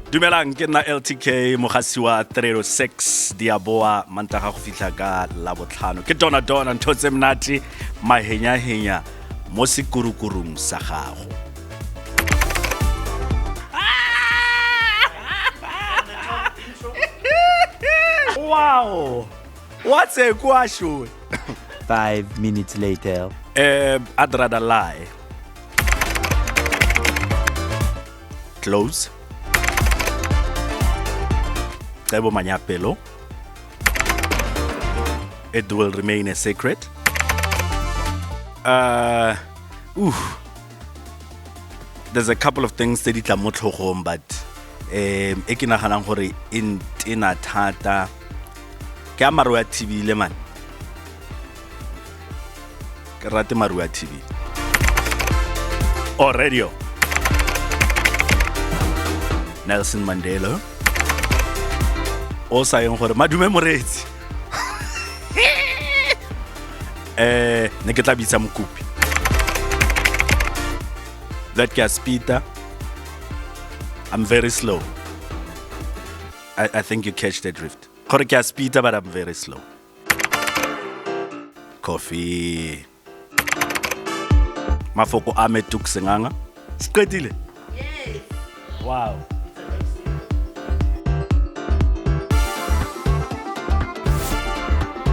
Dumelang ke nna LTK mogasi wa 306 diaboa mantaga go fitla ka la botlhano ke dona ntho tse mnati mahenya mo sekurukurung sa gago. Wow, what's a question? 5 minutes later. I'd rather lie. Close. Cebo manyapelo. It will remain a secret. There's a couple of things that ditla mo tlhogong, but e ke naganang gore in tina thata ke a maru ya TV le man. Ke rate maru ya TV. Or radio. Nelson Mandela. O sa yong gore madume moretsi. Ne ke tla bitsa mokopi. That ke a speeder. I'm very slow. I think you catch the drift. Gore ke a speeder, but I'm very slow. Coffee. Mafoko a me tuksenganga. Sqedile. Yes. Wow.